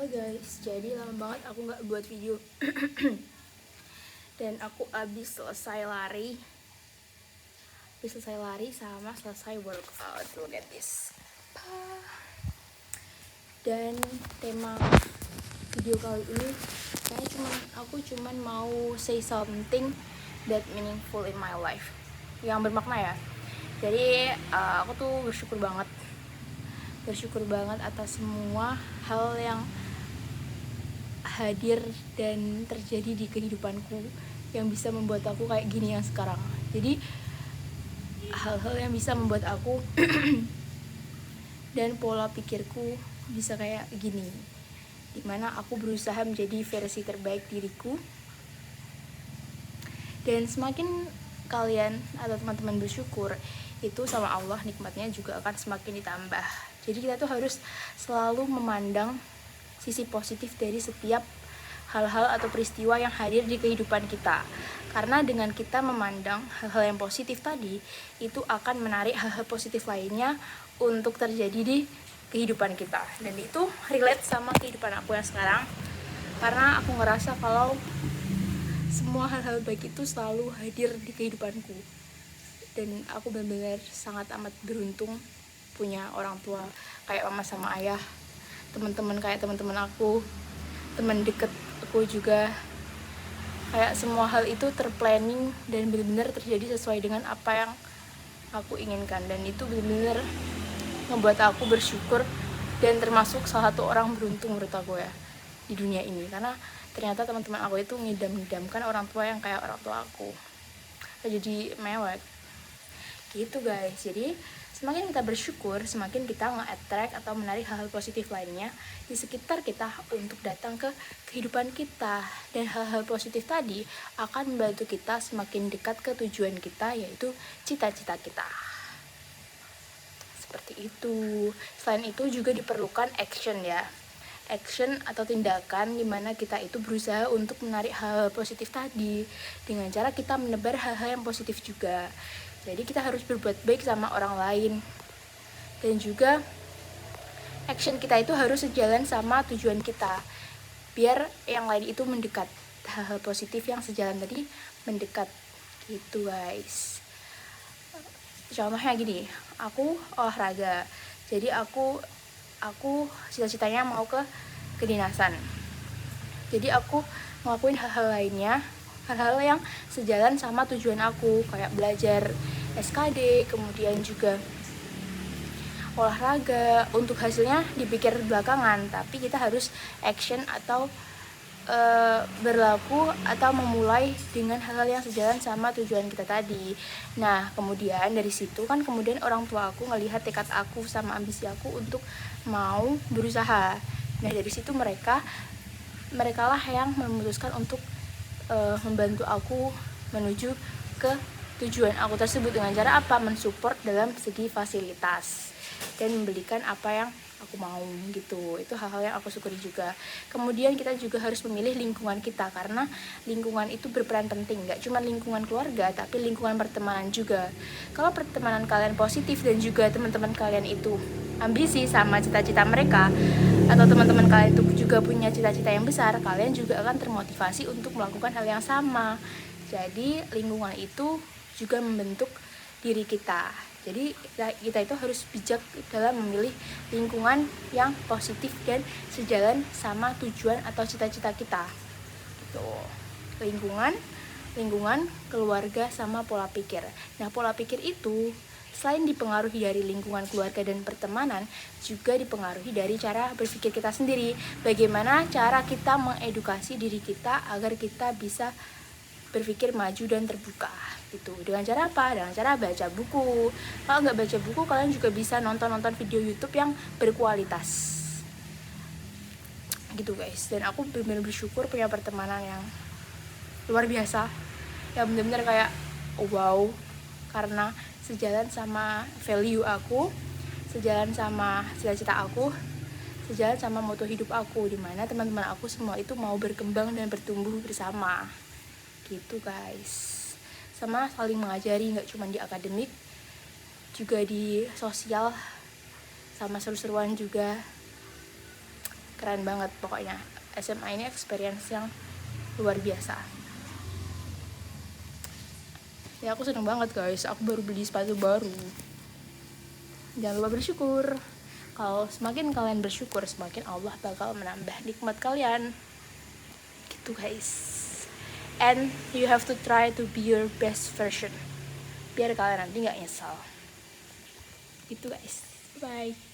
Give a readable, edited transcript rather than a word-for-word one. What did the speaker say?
Halo guys, jadi lama banget aku nggak buat video dan aku abis selesai sama selesai workout. Look at this. Dan tema video kali ini aku cuman mau say something that meaningful in my life, yang bermakna ya. Jadi aku tuh bersyukur banget atas semua hal yang hadir dan terjadi di kehidupanku yang bisa membuat aku kayak gini yang sekarang. Jadi hal-hal yang bisa membuat aku dan pola pikirku bisa kayak gini, dimana aku berusaha menjadi versi terbaik diriku. Dan semakin kalian atau teman-teman bersyukur, itu sama Allah nikmatnya juga akan semakin ditambah. Jadi kita tuh harus selalu memandang sisi positif dari setiap hal-hal atau peristiwa yang hadir di kehidupan kita. Karena dengan kita memandang hal-hal yang positif tadi, itu akan menarik hal-hal positif lainnya untuk terjadi di kehidupan kita. Dan itu relate sama kehidupan aku yang sekarang. Karena aku ngerasa kalau semua hal-hal baik itu selalu hadir di kehidupanku. Dan aku benar-benar sangat amat beruntung punya orang tua kayak mama sama ayah, teman-teman kayak teman-teman aku, teman deket aku juga. Kayak semua hal itu terplanning dan benar-benar terjadi sesuai dengan apa yang aku inginkan. Dan itu benar-benar membuat aku bersyukur dan termasuk salah satu orang beruntung menurut aku ya di dunia ini. Karena ternyata teman-teman aku itu ngidam-ngidamkan orang tua yang kayak orang tua aku. Jadi mewek gitu guys. Jadi semakin kita bersyukur, semakin kita nge-attract atau menarik hal-hal positif lainnya di sekitar kita untuk datang ke kehidupan kita. Dan hal-hal positif tadi akan membantu kita semakin dekat ke tujuan kita, yaitu cita-cita kita. Seperti itu. Selain itu juga diperlukan action ya. Action atau tindakan dimana kita itu berusaha untuk menarik hal-hal positif tadi dengan cara kita menebar hal-hal yang positif juga. Jadi kita harus berbuat baik sama orang lain, dan juga action kita itu harus sejalan sama tujuan kita, biar yang lain itu mendekat, hal-hal positif yang sejalan tadi mendekat gitu guys. Contohnya gini, aku olahraga, jadi aku cita-citanya mau ke kedinasan. Jadi aku ngelakuin hal-hal lainnya, hal-hal yang sejalan sama tujuan aku, kayak belajar SKD, kemudian juga olahraga. Untuk hasilnya dipikir belakangan, tapi kita harus action atau berlaku atau memulai dengan hal-hal yang sejalan sama tujuan kita tadi. Nah, kemudian dari situ kan kemudian orang tua aku ngelihat tekad aku sama ambisi aku untuk mau berusaha. Nah, dari situ mereka lah yang memutuskan untuk membantu aku menuju ke tujuan aku tersebut dengan cara apa? Mensupport dalam segi fasilitas dan membelikan apa yang aku mau gitu. Itu hal-hal yang aku syukuri juga. Kemudian kita juga harus memilih lingkungan kita, karena lingkungan itu berperan penting. Gak cuma lingkungan keluarga, tapi lingkungan pertemanan juga. Kalau pertemanan kalian positif dan juga teman-teman kalian itu ambisi sama cita-cita mereka, atau teman-teman kalian itu juga punya cita-cita yang besar, kalian juga akan termotivasi untuk melakukan hal yang sama. Jadi lingkungan itu juga membentuk diri kita. Jadi kita itu harus bijak dalam memilih lingkungan yang positif dan sejalan sama tujuan atau cita-cita kita. Gitu. Lingkungan, keluarga, sama pola pikir. Nah, pola pikir itu selain dipengaruhi dari lingkungan keluarga dan pertemanan, juga dipengaruhi dari cara berpikir kita sendiri. Bagaimana cara kita mengedukasi diri kita agar kita bisa berpikir maju dan terbuka gitu. Dengan cara apa? Dengan cara baca buku. Kalau nggak baca buku, kalian juga bisa nonton video YouTube yang berkualitas gitu guys. Dan aku benar-benar bersyukur punya pertemanan yang luar biasa, yang benar-benar kayak wow, karena sejalan sama value aku, sejalan sama cita-cita aku, sejalan sama moto hidup aku, dimana teman-teman aku semua itu mau berkembang dan bertumbuh bersama gitu guys. Sama saling mengajari, nggak cuma di akademik, juga di sosial, sama seru-seruan juga keren banget pokoknya. SMA ini experience yang luar biasa ya. Aku seneng banget guys, aku baru beli sepatu baru. Jangan lupa bersyukur. Kalau semakin kalian bersyukur, semakin Allah bakal menambah nikmat kalian gitu guys. And you have to try to be your best version biar kalian nanti gak nyesal gitu guys. Bye.